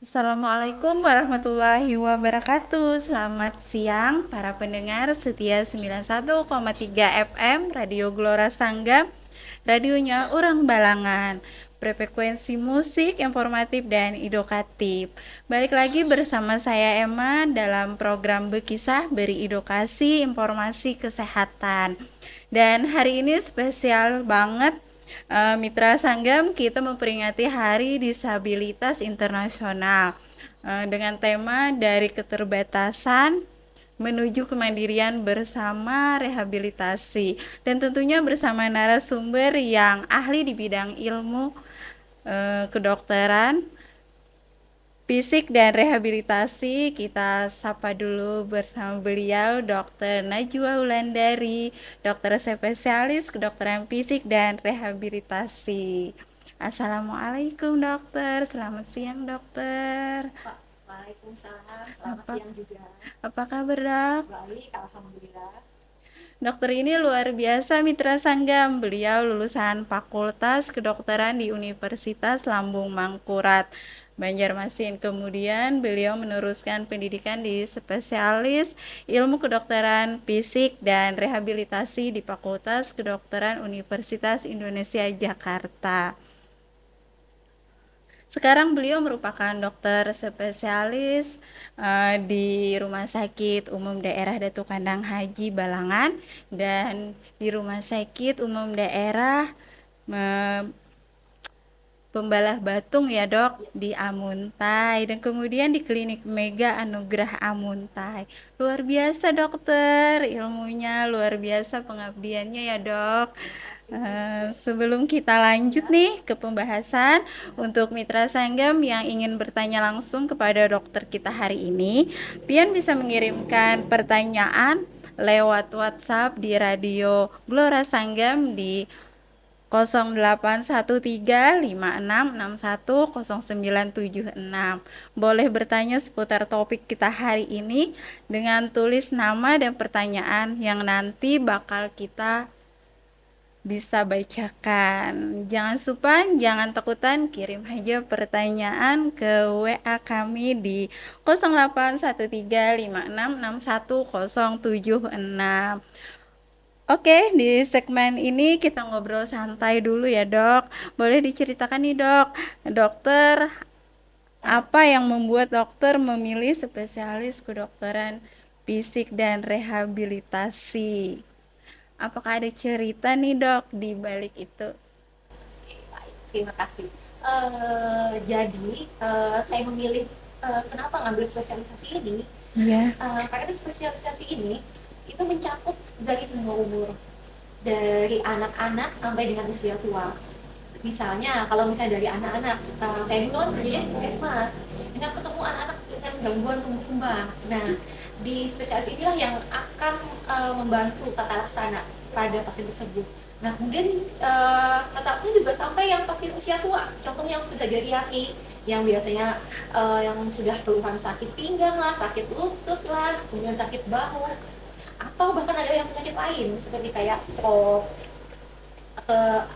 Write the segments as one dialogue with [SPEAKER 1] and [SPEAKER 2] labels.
[SPEAKER 1] Assalamualaikum warahmatullahi wabarakatuh. Selamat siang para pendengar setia 91,3 FM Radio Gelora Sanggam. Radionya Urang Balangan. Frekuensi musik informatif dan edukatif. Balik lagi bersama saya Emma dalam program Bekisah beri edukasi informasi kesehatan. Dan hari ini spesial banget, Mitra Sanggam kita memperingati Hari Disabilitas Internasional dengan tema dari keterbatasan menuju kemandirian bersama rehabilitasi, dan tentunya bersama narasumber yang ahli di bidang ilmu kedokteran fisik dan rehabilitasi. Kita sapa dulu bersama beliau Dr. Najwa Wulandari, dokter spesialis kedokteran fisik dan rehabilitasi. Assalamualaikum dokter, selamat siang dokter.
[SPEAKER 2] Waalaikumsalam, selamat
[SPEAKER 1] Apa
[SPEAKER 2] siang juga.
[SPEAKER 1] apa kabar dok?
[SPEAKER 2] Baik, alhamdulillah.
[SPEAKER 1] Dokter ini luar biasa Mitra Sanggam. Beliau lulusan Fakultas Kedokteran di Universitas Lambung Mangkurat, Banjarmasin. Kemudian beliau meneruskan pendidikan di spesialis ilmu kedokteran fisik dan rehabilitasi di Fakultas Kedokteran Universitas Indonesia Jakarta. Sekarang beliau merupakan dokter spesialis di Rumah Sakit Umum Daerah Datu Kandang Haji Balangan dan di Rumah Sakit Umum Daerah Pembalah Batung ya dok, di Amuntai, dan kemudian di Klinik Mega Anugrah Amuntai. Luar biasa dokter, ilmunya luar biasa, pengabdiannya ya dok. Sebelum kita lanjut nih ke pembahasan, untuk Mitra Sanggam yang ingin bertanya langsung kepada dokter kita hari ini, pian bisa mengirimkan pertanyaan lewat WhatsApp di Radio Gelora Sanggam di 081356610976. Boleh bertanya seputar topik kita hari ini dengan tulis nama dan pertanyaan yang nanti bakal kita bisa bacakan. Jangan supan, jangan takutan, kirim aja pertanyaan ke WA kami di 081356610706. Oke, di segmen ini kita ngobrol santai dulu ya dok. Boleh diceritakan nih dok, dokter, apa yang membuat dokter memilih spesialis kedokteran fisik dan rehabilitasi? Apakah ada cerita nih dok di balik itu?
[SPEAKER 2] Oke, baik. Terima kasih. Saya memilih kenapa ngambil spesialisasi ini,
[SPEAKER 1] Iya.
[SPEAKER 2] karena spesialisasi ini itu mencakup dari semua umur, dari anak-anak sampai dengan usia tua. Misalnya, kalau misalnya dari anak-anak, saya dulu kan kerjanya di puskesmas, dengan ketemu anak-anak dengan gangguan tumbuh kembang. Nah, di spesialis inilah yang akan membantu tata laksana pada pasien tersebut. Nah, kemudian tata laksana juga sampai yang pasien usia tua, contohnya yang sudah geriatrik, yang biasanya yang sudah keluhan sakit pinggang lah, sakit lutut lah, kemudian sakit bahu, atau bahkan ada yang penyakit lain seperti kayak stroke,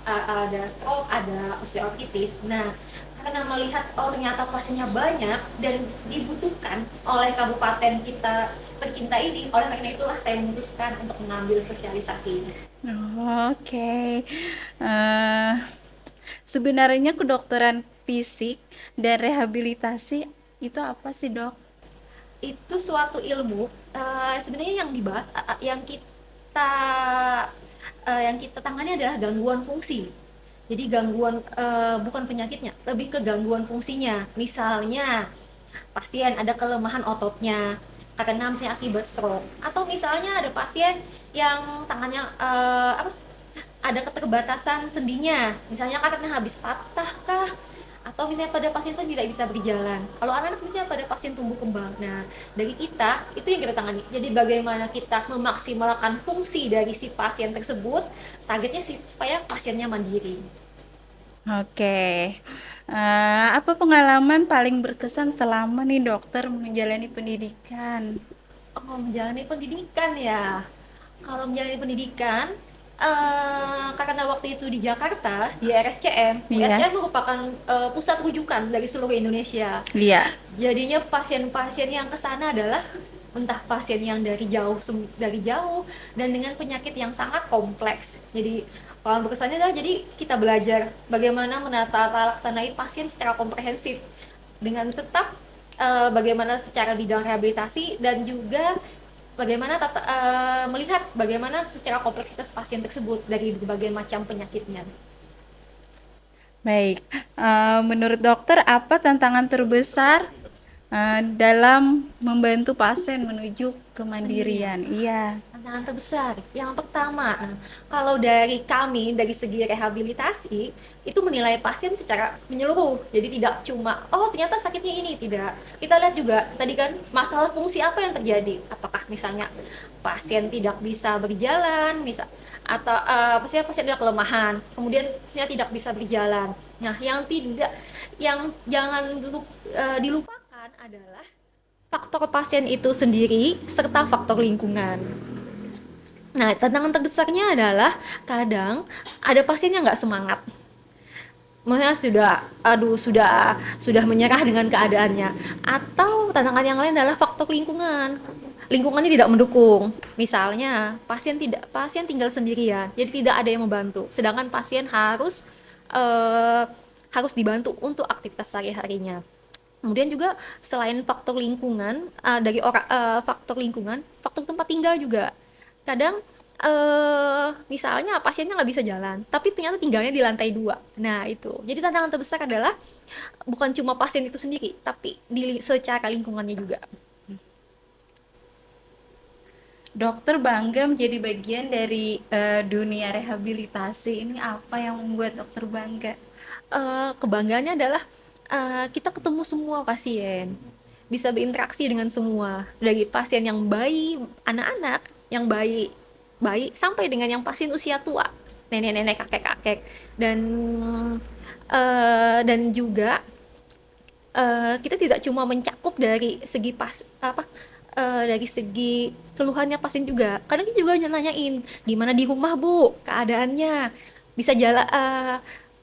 [SPEAKER 2] ada stroke, ada osteoartritis. Nah, karena melihat ternyata pasiennya banyak dan dibutuhkan oleh kabupaten kita tercinta ini, oleh karena itulah saya memutuskan untuk mengambil spesialisasi ini.
[SPEAKER 1] Oke. Eh, Sebenarnya kedokteran fisik dan rehabilitasi itu apa sih dok?
[SPEAKER 2] Itu suatu ilmu sebenarnya yang dibahas, yang kita tangani adalah gangguan fungsi. Jadi gangguan bukan penyakitnya, lebih ke gangguan fungsinya. Misalnya pasien ada kelemahan ototnya karena misalnya akibat stroke, atau misalnya ada pasien yang tangannya ada keterbatasan sendinya, misalnya karena habis patah kah, atau misalnya pada pasien itu tidak bisa berjalan. Kalau anak-anak misalnya pada pasien tumbuh kembang. Nah, dari kita itu yang kita tangani. Jadi bagaimana kita memaksimalkan fungsi dari si pasien tersebut, targetnya sih supaya pasiennya mandiri.
[SPEAKER 1] Oke. Apa pengalaman paling berkesan selama nih dokter menjalani pendidikan?
[SPEAKER 2] Oh, menjalani pendidikan ya. Kalau menjalani pendidikan, karena waktu itu di Jakarta di RSCM,
[SPEAKER 1] Iya,
[SPEAKER 2] RSCM merupakan pusat rujukan dari seluruh Indonesia.
[SPEAKER 1] iya.
[SPEAKER 2] Jadinya pasien-pasien yang ke sana adalah entah pasien yang dari jauh dan dengan penyakit yang sangat kompleks. Jadi kalau untuk kesannya adalah jadi kita belajar bagaimana menata laksanai pasien secara komprehensif dengan tetap bagaimana secara bidang rehabilitasi dan juga bagaimana melihat bagaimana secara kompleksitas pasien tersebut dari berbagai macam penyakitnya.
[SPEAKER 1] Baik. Menurut dokter, apa tantangan terbesar dalam membantu pasien menuju
[SPEAKER 2] Mandirian.
[SPEAKER 1] kemandirian? Iya.
[SPEAKER 2] Tantangan terbesar. Yang pertama, kalau dari kami, dari segi rehabilitasi, itu menilai pasien secara menyeluruh. Jadi tidak cuma, oh ternyata sakitnya ini, tidak. Kita lihat juga, tadi kan masalah fungsi apa yang terjadi. Apakah misalnya pasien tidak bisa berjalan, atau pasien ada kelemahan, kemudian pasien tidak bisa berjalan. Nah, yang jangan dilupakan adalah faktor pasien itu sendiri serta faktor lingkungan. Nah, tantangan terbesarnya adalah kadang ada pasien yang nggak semangat. Maksudnya sudah menyerah dengan keadaannya. Atau tantangan yang lain adalah faktor lingkungan. Lingkungannya tidak mendukung. Misalnya, pasien tinggal sendirian, jadi tidak ada yang membantu. Sedangkan pasien eh, harus dibantu untuk aktivitas sehari-harinya. Kemudian juga selain faktor lingkungan, faktor lingkungan, faktor tempat tinggal juga. Kadang misalnya pasiennya nggak bisa jalan, tapi ternyata tinggalnya di lantai 2. Nah itu, jadi tantangan terbesar adalah bukan cuma pasien itu sendiri, tapi secara lingkungannya juga.
[SPEAKER 1] Dokter bangga menjadi bagian dari dunia rehabilitasi. Ini apa yang membuat dokter bangga?
[SPEAKER 2] Kebanggaannya adalah kita ketemu semua pasien, bisa berinteraksi dengan semua, dari pasien yang bayi, anak-anak yang bayi, bayi sampai dengan yang pasien usia tua, nenek-nenek, kakek-kakek, dan juga kita tidak cuma mencakup dari segi dari segi keluhannya pasien juga. Kadang kita juga nanyain, gimana di rumah Bu keadaannya, bisa jalan,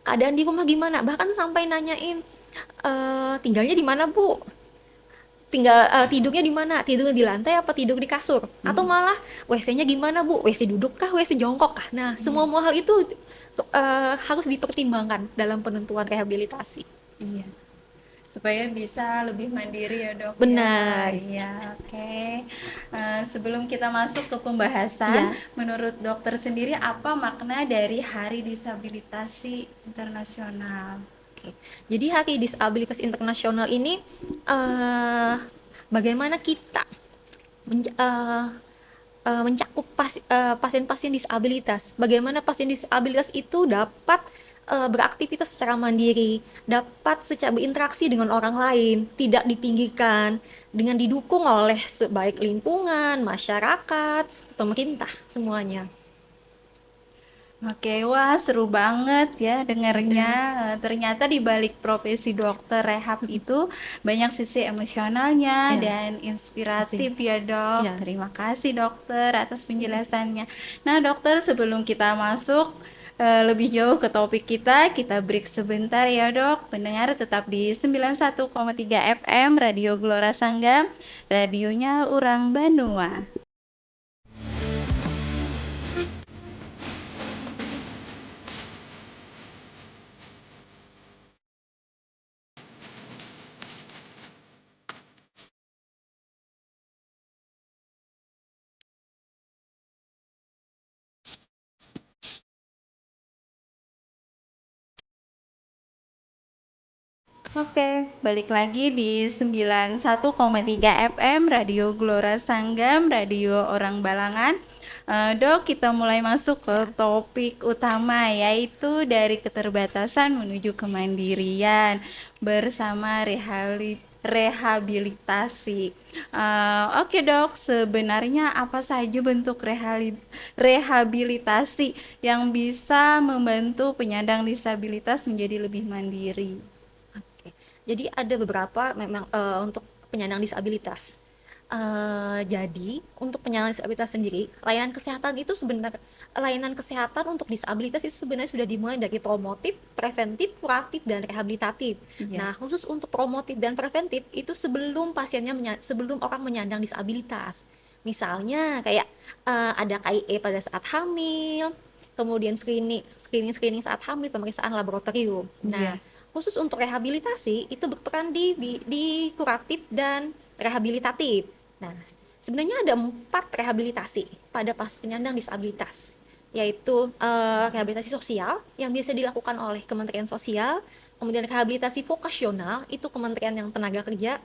[SPEAKER 2] keadaan di rumah gimana, bahkan sampai nanyain tinggalnya di mana Bu, tidurnya di mana, tidur di lantai apa tidur di kasur, atau malah WC-nya gimana Bu, WC duduk kah, WC jongkok kah. Nah semua hal itu harus dipertimbangkan dalam penentuan rehabilitasi.
[SPEAKER 1] Iya. Supaya bisa lebih mandiri ya dok ya.
[SPEAKER 2] Benar.
[SPEAKER 1] Iya, oke. Sebelum kita masuk ke pembahasan,
[SPEAKER 2] Iya.
[SPEAKER 1] menurut dokter sendiri apa makna dari Hari Disabilitasi Internasional?
[SPEAKER 2] Oke. Jadi Hari Disabilitas Internasional ini eh bagaimana kita mencakup pasien-pasien disabilitas. Bagaimana pasien disabilitas itu dapat beraktivitas secara mandiri, dapat secara berinteraksi dengan orang lain, tidak dipinggirkan, dengan didukung oleh baik lingkungan, masyarakat, pemerintah, semuanya.
[SPEAKER 1] Oke, wah seru banget ya dengarnya.
[SPEAKER 2] Benar.
[SPEAKER 1] Ternyata di balik profesi dokter rehab itu banyak sisi emosionalnya
[SPEAKER 2] Ya,
[SPEAKER 1] dan
[SPEAKER 2] masih.
[SPEAKER 1] inspiratif ya dok.
[SPEAKER 2] Ya.
[SPEAKER 1] Terima kasih dokter atas penjelasannya. Nah dokter sebelum kita masuk lebih jauh ke topik kita break sebentar ya dok. Pendengar tetap di 91,3 FM Radio Gelora Sanggam, radionya Urang Bandung. Oke, balik lagi di 91,3 FM Radio Gelora Sanggam, Radio Orang Balangan. Dok, kita mulai masuk ke
[SPEAKER 2] Ya.
[SPEAKER 1] topik utama yaitu dari keterbatasan menuju kemandirian bersama rehabilitasi. Oke dok, sebenarnya apa saja bentuk rehabilitasi yang bisa membantu penyandang disabilitas menjadi lebih mandiri?
[SPEAKER 2] Oke. Jadi ada beberapa memang untuk penyandang disabilitas. Jadi untuk penyandang disabilitas sendiri, layanan kesehatan untuk disabilitas itu sebenarnya sudah dimulai dari promotif, preventif, kuratif, dan rehabilitatif.
[SPEAKER 1] Iya.
[SPEAKER 2] Nah, khusus untuk promotif dan preventif itu sebelum orang menyandang disabilitas. Misalnya kayak ada KIE pada saat hamil, kemudian screening saat hamil, pemeriksaan laboratorium.
[SPEAKER 1] Iya.
[SPEAKER 2] Nah, khusus untuk rehabilitasi itu berperan di kuratif dan rehabilitatif. Nah, sebenarnya ada 4 rehabilitasi pada penyandang disabilitas, yaitu rehabilitasi sosial yang biasa dilakukan oleh Kementerian Sosial, kemudian rehabilitasi vokasional itu Kementerian yang Tenaga Kerja,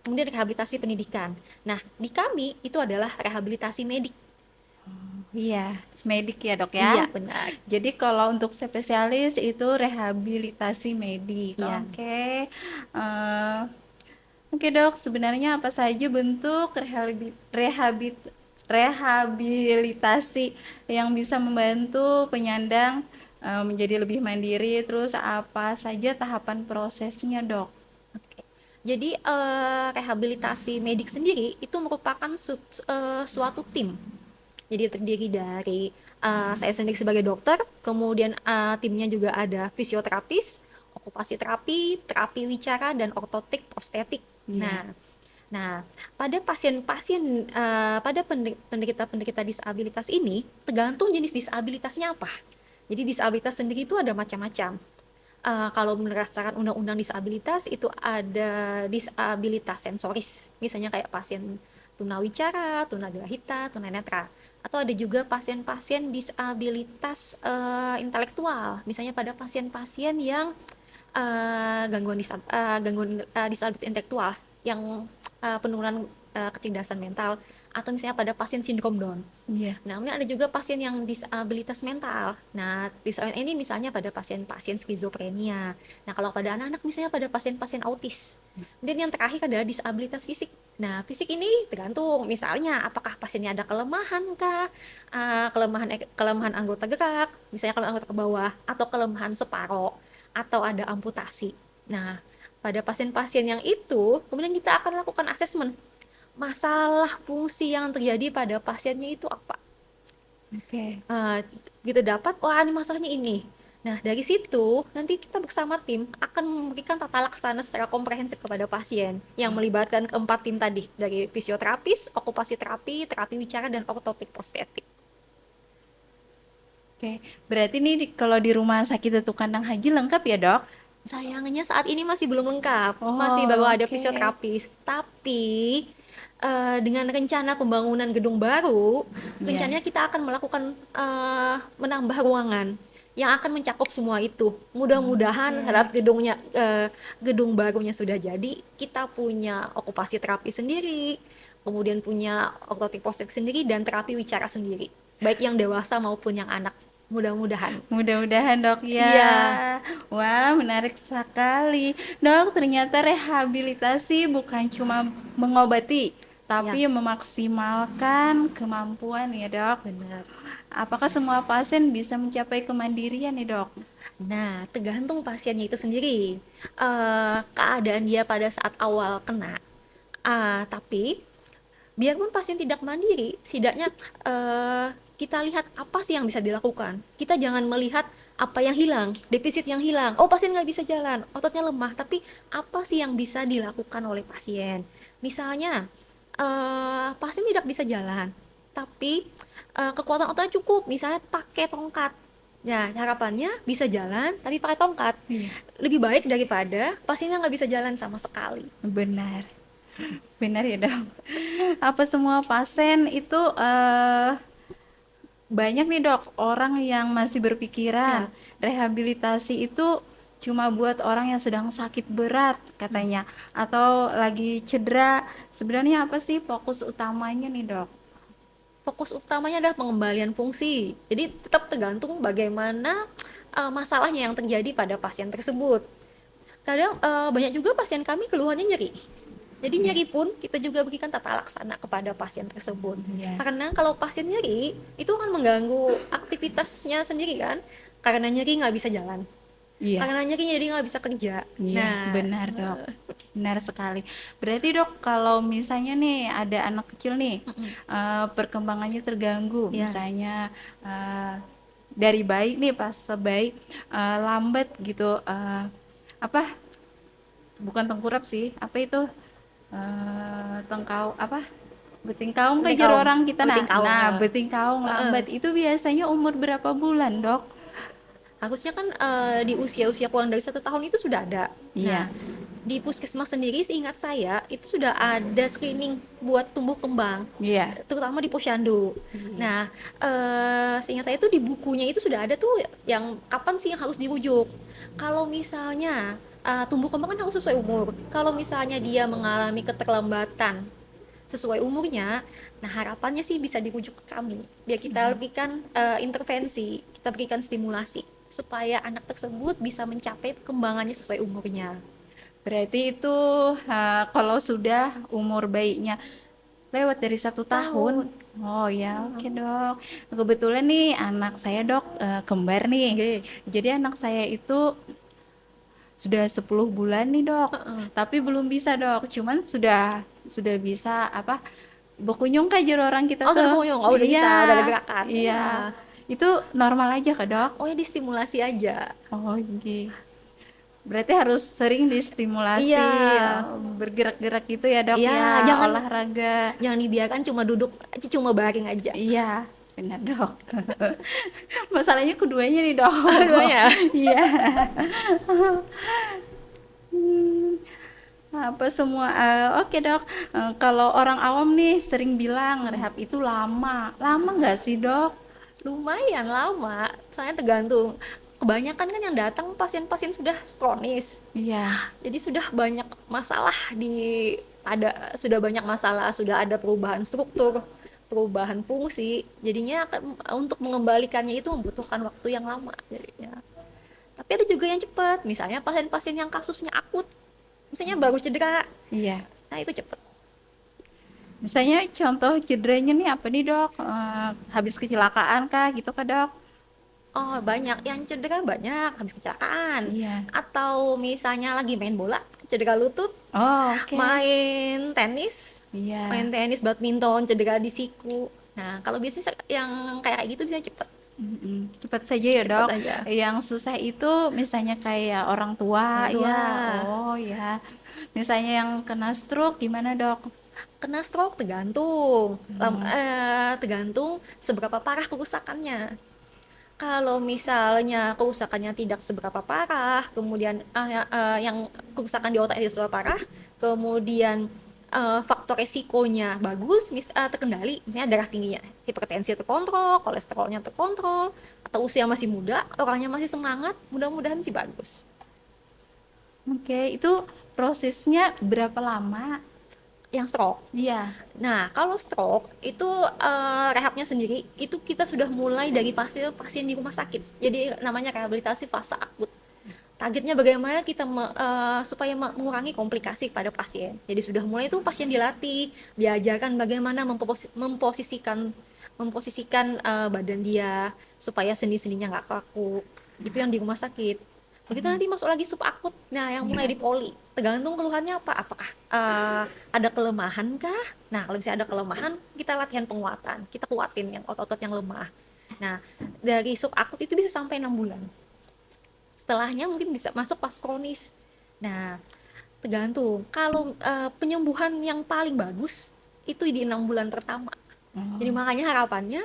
[SPEAKER 2] kemudian rehabilitasi pendidikan. Nah, di kami itu adalah rehabilitasi medik.
[SPEAKER 1] Iya, medik ya dok
[SPEAKER 2] Iya,
[SPEAKER 1] ya.
[SPEAKER 2] benar.
[SPEAKER 1] Jadi kalau untuk spesialis itu rehabilitasi medik.
[SPEAKER 2] Iya.
[SPEAKER 1] Oke. Eh, oke dok, sebenarnya apa saja bentuk rehabilitasi yang bisa membantu penyandang menjadi lebih mandiri, terus apa saja tahapan prosesnya dok?
[SPEAKER 2] Oke. Jadi rehabilitasi medik sendiri itu merupakan suatu tim. Jadi terdiri dari saya sendiri sebagai dokter, kemudian timnya juga ada fisioterapis, okupasi terapi, terapi wicara, dan ortotik prostetik.
[SPEAKER 1] Iya.
[SPEAKER 2] Nah, pada penderita-penderita disabilitas ini tergantung jenis disabilitasnya apa. Jadi disabilitas sendiri itu ada macam-macam. Kalau berdasarkan undang-undang disabilitas itu ada disabilitas sensoris, misalnya kayak pasien tunawicara, tunagrahita, tunanetra. Atau ada juga pasien-pasien disabilitas intelektual, misalnya pada pasien-pasien yang gangguan disabilitas intelektual yang penurunan kecerdasan mental, atau misalnya pada pasien sindrom Down.
[SPEAKER 1] Iya.
[SPEAKER 2] Nah, kemudian ada juga pasien yang disabilitas mental. Nah, disabilitas ini misalnya pada pasien-pasien skizofrenia. Nah, kalau pada anak-anak misalnya pada pasien-pasien autis. Kemudian yang terakhir adalah disabilitas fisik. Nah, fisik ini tergantung misalnya apakah pasiennya ada kelemahan kah, kelemahan anggota gerak, misalnya kalau anggota ke bawah, atau kelemahan separoh, atau ada amputasi. Nah, pada pasien-pasien yang itu, kemudian kita akan lakukan asesmen masalah fungsi yang terjadi pada pasiennya itu apa.
[SPEAKER 1] Oke.
[SPEAKER 2] Gitu dapat, wah ini masalahnya ini. Nah, dari situ nanti kita bersama tim akan memberikan tata laksana secara komprehensif kepada pasien yang melibatkan keempat tim tadi, dari fisioterapis, okupasi terapi, terapi wicara, dan ortotik prostetik.
[SPEAKER 1] Oke. Berarti nih kalau di rumah sakit Tetu Kandang Haji lengkap ya dok?
[SPEAKER 2] Sayangnya saat ini masih belum lengkap, masih baru
[SPEAKER 1] Oh,
[SPEAKER 2] ada
[SPEAKER 1] oke.
[SPEAKER 2] fisioterapis. Tapi dengan rencana pembangunan gedung baru,
[SPEAKER 1] Iya.
[SPEAKER 2] rencananya kita akan melakukan menambah ruangan yang akan mencakup semua itu. Mudah-mudahan
[SPEAKER 1] Oke.
[SPEAKER 2] saat gedung barunya sudah jadi, kita punya okupasi terapi sendiri, kemudian punya ortotik postek sendiri, dan terapi wicara sendiri, baik yang dewasa maupun yang anak. Mudah-mudahan.
[SPEAKER 1] Mudah-mudahan dok ya.
[SPEAKER 2] Iya,
[SPEAKER 1] Wah, menarik sekali. Dok, ternyata rehabilitasi bukan cuma mengobati, tapi
[SPEAKER 2] ya,
[SPEAKER 1] memaksimalkan kemampuan ya dok.
[SPEAKER 2] benar.
[SPEAKER 1] Apakah semua pasien bisa mencapai kemandirian nih dok?
[SPEAKER 2] Nah, tergantung pasiennya itu sendiri. Keadaan dia pada saat awal kena. Tapi biarpun pasien tidak mandiri, setidaknya kita lihat apa sih yang bisa dilakukan. Kita jangan melihat apa yang hilang, defisit yang hilang. Oh, pasien nggak bisa jalan, ototnya lemah. Tapi apa sih yang bisa dilakukan oleh pasien? Misalnya, pasien tidak bisa jalan, tapi kekuatan ototnya cukup. Misalnya pakai tongkat. Ya, harapannya bisa jalan tapi pakai tongkat.
[SPEAKER 1] Iya.
[SPEAKER 2] Lebih baik daripada pasiennya nggak bisa jalan sama sekali.
[SPEAKER 1] Benar. Benar ya dok. Apa semua pasien itu banyak nih dok orang yang masih berpikiran
[SPEAKER 2] Ya,
[SPEAKER 1] rehabilitasi itu cuma buat orang yang sedang sakit berat katanya atau lagi cedera. Sebenarnya apa sih fokus utamanya nih dok?
[SPEAKER 2] fokus utamanya adalah pengembalian fungsi. Jadi tetap tergantung bagaimana masalahnya yang terjadi pada pasien tersebut. Kadang banyak juga pasien kami keluhannya nyeri. Jadi
[SPEAKER 1] Iya.
[SPEAKER 2] nyeri pun kita juga berikan tata laksana kepada pasien tersebut.
[SPEAKER 1] Iya.
[SPEAKER 2] Karena kalau pasien nyeri, itu akan mengganggu aktivitasnya sendiri kan. Karena nyeri nggak bisa jalan.
[SPEAKER 1] Iya.
[SPEAKER 2] Karena nyeri jadi nggak bisa kerja.
[SPEAKER 1] Iya,
[SPEAKER 2] Nah,
[SPEAKER 1] benar dok. Benar sekali. Berarti dok, kalau misalnya nih ada anak kecil nih,
[SPEAKER 2] Mm-mm.
[SPEAKER 1] perkembangannya terganggu,
[SPEAKER 2] Ya,
[SPEAKER 1] misalnya dari bayi nih pas sebayi lambat gitu, apa? Bukan tengkurap sih, apa itu? Tengkau apa? Beting kaung
[SPEAKER 2] penting
[SPEAKER 1] kejar
[SPEAKER 2] kaum,
[SPEAKER 1] orang kita
[SPEAKER 2] penting kaum.
[SPEAKER 1] nah beting kaung
[SPEAKER 2] Heeh.
[SPEAKER 1] lambat itu biasanya umur berapa bulan dok?
[SPEAKER 2] Harusnya kan di usia-usia kurang dari 1 tahun itu sudah ada. Nah,
[SPEAKER 1] Iya,
[SPEAKER 2] di puskesmas sendiri seingat saya itu sudah ada screening buat tumbuh kembang,
[SPEAKER 1] iya,
[SPEAKER 2] terutama di posyandu. Nah, seingat saya itu di bukunya itu sudah ada tuh yang kapan sih yang harus dirujuk. Kalau misalnya tumbuh kembang kan harus sesuai umur. Kalau misalnya dia mengalami keterlambatan sesuai umurnya, nah harapannya sih bisa dirujuk ke kami, biar kita berikan intervensi, kita berikan stimulasi supaya anak tersebut bisa mencapai perkembangannya sesuai umurnya.
[SPEAKER 1] berarti itu kalau sudah umur bayinya lewat dari 1 tahun.
[SPEAKER 2] Tahun.
[SPEAKER 1] Oh ya, oke dok. Kebetulan nih anak saya dok kembar nih.
[SPEAKER 2] Oke.
[SPEAKER 1] Jadi anak saya itu sudah 10 bulan nih dok.
[SPEAKER 2] Heeh.
[SPEAKER 1] Tapi belum bisa dok. Cuman sudah bisa apa? Bokunyung kajar orang kita
[SPEAKER 2] Oh, sudah
[SPEAKER 1] tuh.
[SPEAKER 2] puyeng. Oh, udah bisa, udah ada
[SPEAKER 1] Iya,
[SPEAKER 2] gerakan.
[SPEAKER 1] iya.
[SPEAKER 2] Wah.
[SPEAKER 1] Itu normal aja kak dok?
[SPEAKER 2] Oh, ya distimulasi aja.
[SPEAKER 1] Oh iya. Berarti harus sering
[SPEAKER 2] Iya.
[SPEAKER 1] distimulasi, bergerak-gerak gitu ya dok
[SPEAKER 2] Iya,
[SPEAKER 1] ya,
[SPEAKER 2] jangan
[SPEAKER 1] olahraga.
[SPEAKER 2] jangan dibiarkan cuma duduk, cuma baring aja.
[SPEAKER 1] Iya, benar dok. Masalahnya keduanya nih dok.
[SPEAKER 2] Dua-duanya.
[SPEAKER 1] Iya. Hmm, apa semua? Oke dok. Kalau orang awam nih sering bilang rehab itu lama. Lama nggak sih dok?
[SPEAKER 2] Lumayan lama, soalnya tergantung. Kebanyakan kan yang datang pasien-pasien sudah kronis.
[SPEAKER 1] Iya,
[SPEAKER 2] Jadi sudah banyak masalah sudah banyak masalah, sudah ada perubahan struktur, perubahan fungsi. Jadinya untuk mengembalikannya itu membutuhkan waktu yang lama jadinya. Tapi ada juga yang cepat, misalnya pasien-pasien yang kasusnya akut, misalnya baru cedera.
[SPEAKER 1] iya.
[SPEAKER 2] Nah, itu cepat.
[SPEAKER 1] Misalnya contoh cederanya nih apa nih dok? Habis kecelakaan kah gitu kah dok?
[SPEAKER 2] Oh, banyak yang cedera, banyak habis kecelakaan.
[SPEAKER 1] Iya.
[SPEAKER 2] Atau misalnya lagi main bola, cedera lutut,
[SPEAKER 1] Oh, oke.
[SPEAKER 2] main tenis,
[SPEAKER 1] Iya.
[SPEAKER 2] badminton, cedera di siku. Nah, kalau biasanya yang kayak gitu bisa cepet,
[SPEAKER 1] Cepat saja ya
[SPEAKER 2] cepet
[SPEAKER 1] dok.
[SPEAKER 2] aja.
[SPEAKER 1] Yang susah itu misalnya kayak orang tua,
[SPEAKER 2] Orang tua.
[SPEAKER 1] ya. Oh ya. Misalnya yang kena stroke gimana dok?
[SPEAKER 2] Kena stroke tergantung,
[SPEAKER 1] Hmm.
[SPEAKER 2] tergantung seberapa parah kerusakannya. Kalau misalnya kerusakannya tidak seberapa parah, kemudian yang kerusakan di otak tidak seberapa parah, kemudian faktor resikonya bagus, terkendali, misalnya darah tingginya, hipertensi terkontrol, kolesterolnya terkontrol, atau usia masih muda, orangnya masih semangat, mudah-mudahan sih bagus.
[SPEAKER 1] Oke, itu prosesnya berapa lama?
[SPEAKER 2] Yang stroke.
[SPEAKER 1] Iya.
[SPEAKER 2] Nah, kalau stroke itu rehabnya sendiri itu kita sudah mulai dari fase pasien di rumah sakit. Jadi namanya rehabilitasi fase akut. Targetnya bagaimana kita supaya mengurangi komplikasi pada pasien. Jadi sudah mulai itu pasien dilatih, diajarkan bagaimana memposisikan badan dia supaya sendi-sendinya nggak kaku. Itu yang di rumah sakit. Begitu nanti masuk lagi subakut. Nah, yang mulai
[SPEAKER 1] Iya.
[SPEAKER 2] dipoli. Tergantung keluhannya apa. Apakah ada kelemahan kah? Nah, kalau misalnya ada kelemahan, kita latihan penguatan. Kita kuatin yang otot-otot yang lemah. Nah, dari subakut itu bisa sampai 6 bulan. Setelahnya mungkin bisa masuk pas kronis. Nah, tergantung. Kalau penyembuhan yang paling bagus itu di 6 bulan pertama. Jadi
[SPEAKER 1] Oh,
[SPEAKER 2] makanya harapannya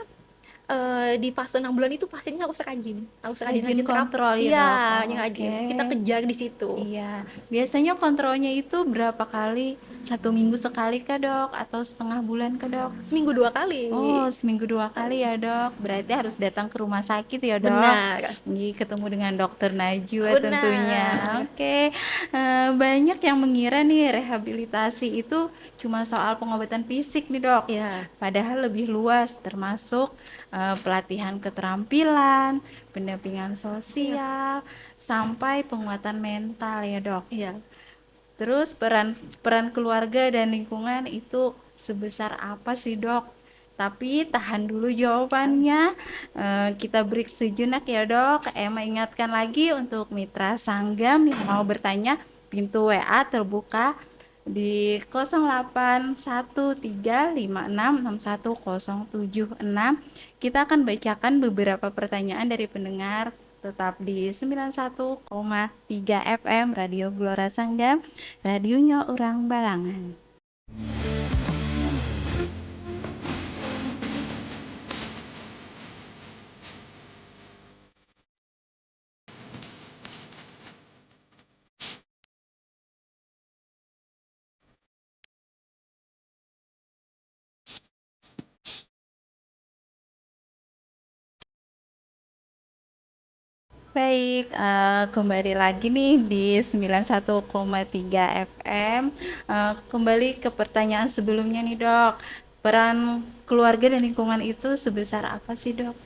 [SPEAKER 2] di fase 6 bulan itu pasiennya harus
[SPEAKER 1] rajin
[SPEAKER 2] rajin-rajin terapi.
[SPEAKER 1] kontrol ya dok.
[SPEAKER 2] Iya,
[SPEAKER 1] Oh,
[SPEAKER 2] rajin.
[SPEAKER 1] oke.
[SPEAKER 2] Kita kejar di situ.
[SPEAKER 1] Iya. Biasanya kontrolnya itu berapa kali? 1 minggu sekali kah dok? Atau setengah bulan kah dok?
[SPEAKER 2] Seminggu 2 kali.
[SPEAKER 1] Oh, seminggu 2 kali ya dok. Berarti harus datang ke rumah sakit ya dok.
[SPEAKER 2] Benar,
[SPEAKER 1] Ini ketemu dengan dokter Najwa tentunya.
[SPEAKER 2] benar.
[SPEAKER 1] Oke. Banyak yang mengira nih rehabilitasi itu cuma soal pengobatan fisik nih dok.
[SPEAKER 2] Iya,
[SPEAKER 1] Padahal lebih luas, termasuk pelatihan keterampilan, pendampingan
[SPEAKER 2] iya,
[SPEAKER 1] sosial, sampai penguatan mental ya dok.
[SPEAKER 2] iya.
[SPEAKER 1] Terus peran peran keluarga dan lingkungan itu sebesar apa sih dok? Tapi tahan dulu jawabannya. Kita break sejenak ya dok. Emma ingatkan lagi untuk mitra Sanggam yang mau bertanya Pintu WA terbuka di 0813566107. Kita akan bacakan beberapa pertanyaan dari pendengar. Tetap di 91,3 FM Radio Gelora Sanggam, radionya orang Balangan. Baik, kembali lagi nih di 91,3 FM. Kembali ke pertanyaan sebelumnya nih dok, peran keluarga dan lingkungan itu sebesar apa sih dok?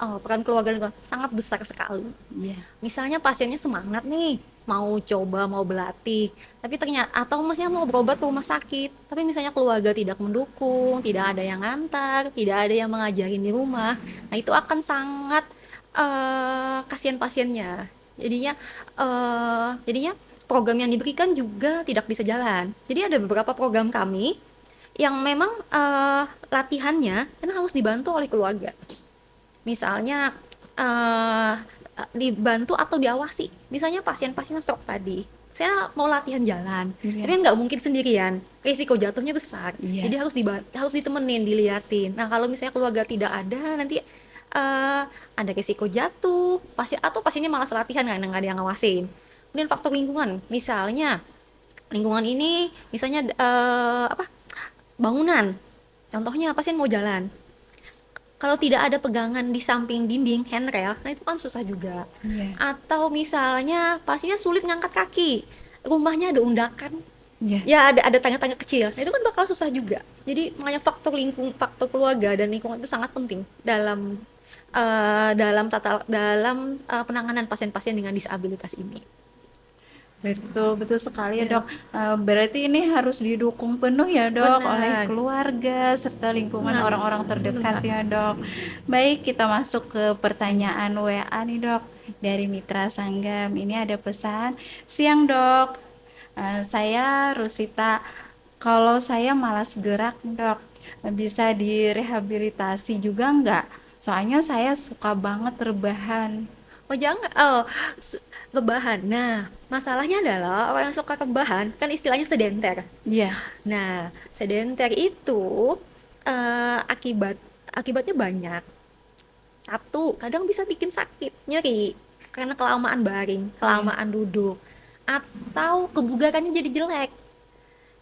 [SPEAKER 2] Oh, peran keluarga lingkungan sangat besar sekali.
[SPEAKER 1] Iya.
[SPEAKER 2] Misalnya pasiennya semangat nih, mau coba, mau berlatih, tapi ternyata atau misalnya mau berobat ke rumah sakit, tapi misalnya keluarga tidak mendukung, tidak ada yang ngantar, tidak ada yang mengajarin di rumah, nah itu akan sangat kasihan pasiennya. Jadinya program yang diberikan juga tidak bisa jalan. Jadi ada beberapa program kami yang memang latihannya kan harus dibantu oleh keluarga. Misalnya dibantu atau diawasi. Misalnya pasien-pasien stroke tadi, saya mau latihan jalan,
[SPEAKER 1] Iya.
[SPEAKER 2] tapi nggak mungkin sendirian, risiko jatuhnya besar.
[SPEAKER 1] Iya.
[SPEAKER 2] Jadi harus ditemenin, diliatin. Nah kalau misalnya keluarga tidak ada, nanti ada risiko jatuh, pasiennya malas latihan karena nggak ada yang ngawasin. Kemudian faktor lingkungan, misalnya lingkungan ini, misalnya bangunan. Contohnya pasien mau jalan, kalau tidak ada pegangan di samping dinding handrail, nah itu kan susah juga.
[SPEAKER 1] Iya.
[SPEAKER 2] Atau misalnya pasiennya sulit ngangkat kaki, rumahnya ada undakan,
[SPEAKER 1] Iya.
[SPEAKER 2] ya ada tangga-tangga kecil, nah itu kan bakal susah juga. Jadi makanya faktor keluarga dan lingkungan itu sangat penting dalam penanganan pasien-pasien dengan disabilitas ini.
[SPEAKER 1] Betul, betul sekali ya
[SPEAKER 2] Ya,
[SPEAKER 1] dok. Berarti ini harus didukung penuh ya dok oleh
[SPEAKER 2] benar,
[SPEAKER 1] keluarga serta lingkungan
[SPEAKER 2] benar,
[SPEAKER 1] orang-orang terdekat
[SPEAKER 2] benar.
[SPEAKER 1] ya dok. Baik, kita masuk ke pertanyaan WA nih dok. Dari Mitra Sanggam, ini ada pesan. Siang dok, saya Rusita. Kalau saya malas gerak dok, bisa direhabilitasi juga nggak? Soalnya saya suka banget rebahan.
[SPEAKER 2] Oh jangan, rebahan. Nah, masalahnya adalah orang yang suka rebahan kan istilahnya sedenter.
[SPEAKER 1] Iya.
[SPEAKER 2] Nah, sedenter itu akibatnya banyak. Satu, kadang bisa bikin sakit, nyeri karena kelamaan baring,
[SPEAKER 1] Iya.
[SPEAKER 2] kelamaan duduk, atau kebugarannya jadi jelek.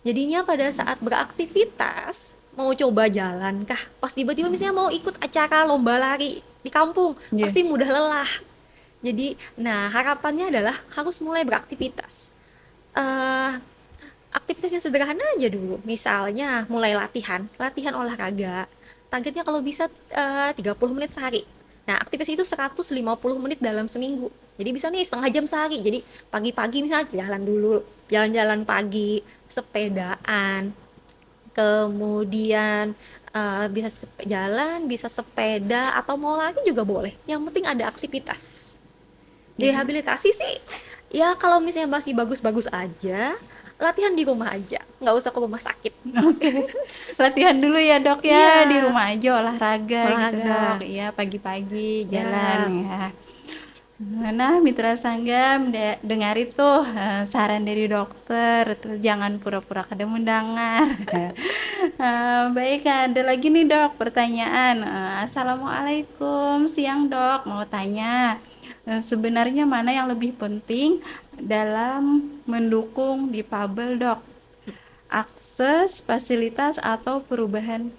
[SPEAKER 2] Jadinya pada saat beraktivitas, mau coba jalan kah, pas tiba-tiba misalnya mau ikut acara lomba lari di kampung,
[SPEAKER 1] Iya.
[SPEAKER 2] pasti mudah lelah. Jadi, nah harapannya adalah harus mulai beraktivitas. Eh, Aktivitas yang sederhana aja dulu. Misalnya mulai latihan olahraga. Targetnya kalau bisa 30 menit sehari. Nah, aktivitas itu 150 menit dalam seminggu. Jadi bisa nih setengah jam sehari. Jadi pagi-pagi misalnya jalan dulu, jalan-jalan pagi, sepedaan, kemudian bisa jalan, bisa sepeda atau mau lari juga boleh. Yang penting ada aktivitas.
[SPEAKER 1] Jadi
[SPEAKER 2] Rehabilitasi sih, ya kalau misalnya masih bagus-bagus aja, latihan di rumah aja, nggak usah ke rumah sakit.
[SPEAKER 1] oke, latihan dulu ya dok ya, di
[SPEAKER 2] Iya,
[SPEAKER 1] rumah aja olahraga gitu dok,
[SPEAKER 2] olahraga.
[SPEAKER 1] iya pagi-pagi jalan
[SPEAKER 2] Ya,
[SPEAKER 1] ya. Nah Mitra Sanggam, dengar itu saran dari dokter, terus jangan pura-pura kada mendengar. Baik, ada lagi nih dok pertanyaan. Assalamualaikum, siang dok, mau tanya, sebenarnya mana yang lebih penting dalam mendukung difabel dok? Akses, fasilitas, atau perubahan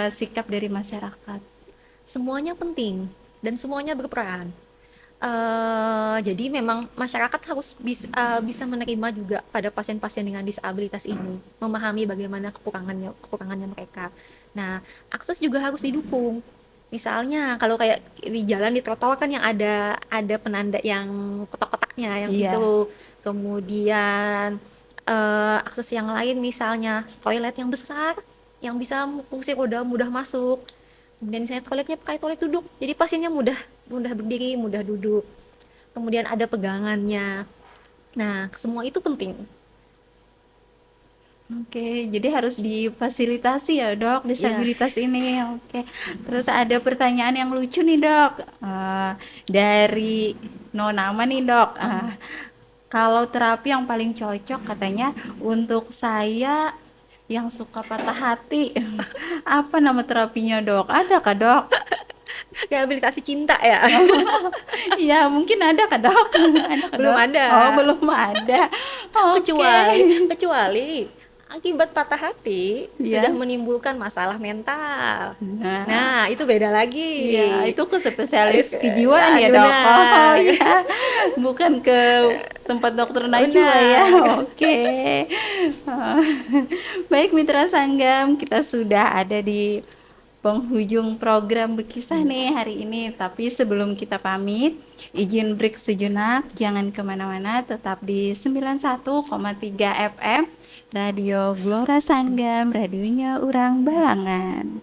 [SPEAKER 1] sikap dari masyarakat.
[SPEAKER 2] semuanya penting dan semuanya berperan. Jadi memang masyarakat harus bisa menerima juga pada pasien-pasien dengan disabilitas ini, memahami bagaimana kekurangannya mereka. Nah, akses juga harus didukung. Misalnya kalau kayak di jalan di trotoar kan yang ada penanda yang kotak-kotaknya yang
[SPEAKER 1] Iya,
[SPEAKER 2] itu. Kemudian akses yang lain misalnya toilet yang besar yang bisa kursi roda mudah masuk. Kemudian misalnya toiletnya pakai toilet duduk, jadi pasiennya mudah mudah berdiri, mudah duduk. Kemudian ada pegangannya. Nah, semua itu penting.
[SPEAKER 1] Oke, jadi harus difasilitasi ya dok,
[SPEAKER 2] Ya,
[SPEAKER 1] disabilitas ini. Oke, terus ada pertanyaan yang lucu nih dok. Dari Nonama nih dok. Kalau terapi yang paling cocok katanya untuk saya yang suka patah hati, apa nama terapinya dok? Ada kah dok?
[SPEAKER 2] rehabilitasi cinta ya.
[SPEAKER 1] Iya, mungkin ada kah dok? Ada kah
[SPEAKER 2] Belum
[SPEAKER 1] dok?
[SPEAKER 2] ada.
[SPEAKER 1] Oh, belum ada. Oke.
[SPEAKER 2] Kecuali akibat patah hati sudah
[SPEAKER 1] Ya.
[SPEAKER 2] menimbulkan masalah mental.
[SPEAKER 1] Nah,
[SPEAKER 2] Nah, itu beda lagi.
[SPEAKER 1] iya, itu ke spesialis kejiwaan
[SPEAKER 2] Ah,
[SPEAKER 1] ya, Dok? Oh,
[SPEAKER 2] benar.
[SPEAKER 1] iya. Bukan ke tempat dokter Najwa ya.
[SPEAKER 2] Benar.
[SPEAKER 1] Oke. Oh. Baik, Mitra Sanggam, kita sudah ada di penghujung program Bekisah nih hari ini. Tapi sebelum kita pamit, izin break sejenak. Jangan kemana-mana, tetap di 91,3 FM Radio Glora Sanggam, radionya Urang Balangan.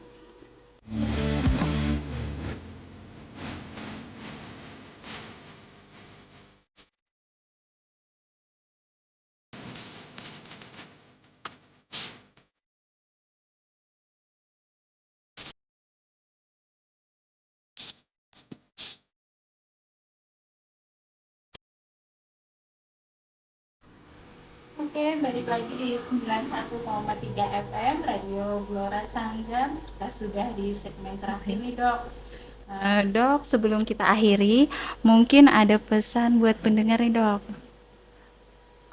[SPEAKER 1] Oke, balik lagi di 91,3 FM Radio Glora Sanggam. Kita sudah di segmen terakhir nih, Dok. Dok, sebelum kita akhiri, mungkin ada pesan buat pendengar nih, Dok.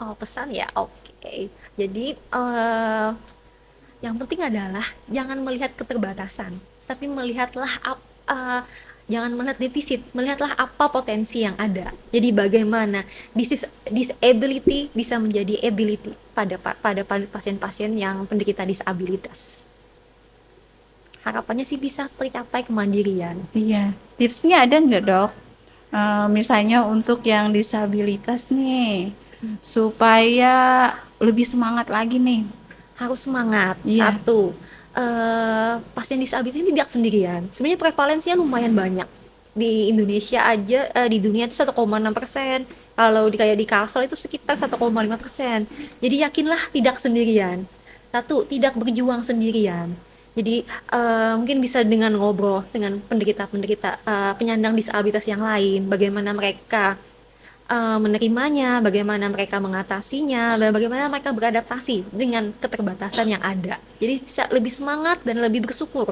[SPEAKER 2] Oh, pesan ya. Oke. Jadi, yang penting adalah jangan melihat keterbatasan, tapi eh, jangan melihat defisit, melihatlah apa potensi yang ada. Jadi bagaimana disability bisa menjadi ability pada pasien-pasien yang penderita disabilitas. Harapannya sih bisa tercapai kemandirian.
[SPEAKER 1] Iya, tipsnya ada nggak, Dok? Misalnya untuk yang disabilitas nih, supaya lebih semangat lagi nih.
[SPEAKER 2] Harus semangat.
[SPEAKER 1] Iya,
[SPEAKER 2] Satu, pasien disabilitas ini tidak sendirian. Sebenarnya prevalensinya lumayan banyak. Di Indonesia aja, di dunia itu 1,6%. Kalau kayak di Kalsel itu sekitar 1,5%. Jadi yakinlah tidak sendirian. Satu, tidak berjuang sendirian. Jadi mungkin bisa dengan ngobrol dengan penderita-penderita penyandang disabilitas yang lain, bagaimana mereka menerimanya, bagaimana mereka mengatasinya, dan bagaimana mereka beradaptasi dengan keterbatasan yang ada. Jadi bisa lebih semangat dan lebih bersyukur.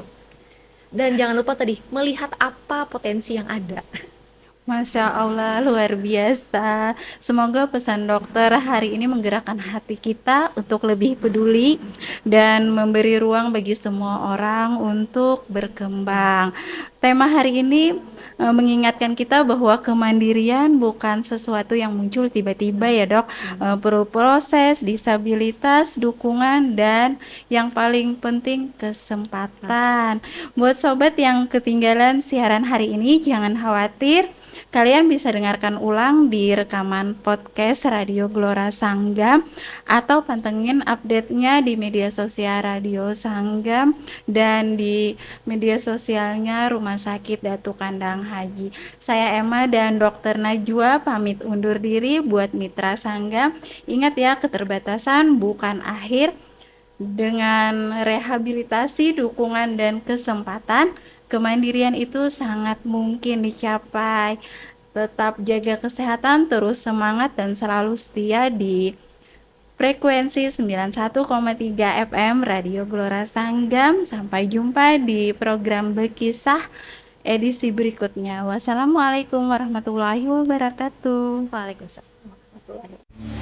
[SPEAKER 2] Dan jangan lupa tadi, melihat apa potensi yang ada.
[SPEAKER 1] Masya Allah, luar biasa. Semoga pesan dokter hari ini menggerakkan hati kita untuk lebih peduli dan memberi ruang bagi semua orang untuk berkembang. Tema hari ini mengingatkan kita bahwa kemandirian bukan sesuatu yang muncul tiba-tiba ya dok. Perlu proses, disabilitas, dukungan, dan yang paling penting kesempatan. Buat sobat yang ketinggalan siaran hari ini, jangan khawatir. Kalian bisa dengarkan ulang di rekaman podcast Radio Glora Sanggam atau pantengin update-nya di media sosial Radio Sanggam dan di media sosialnya Rumah Sakit Datu Kandang Haji. Saya Emma dan Dokter Najwa pamit undur diri buat Mitra Sanggam. Ingat ya, keterbatasan bukan akhir. Dengan rehabilitasi, dukungan, dan kesempatan, kemandirian itu sangat mungkin dicapai. Tetap jaga kesehatan, terus semangat, dan selalu setia di frekuensi 91,3 FM Radio Glora Sanggam. Sampai jumpa di program Bekisah edisi berikutnya. Wassalamualaikum warahmatullahi wabarakatuh.
[SPEAKER 2] Waalaikumsalam warahmatullahi wabarakatuh.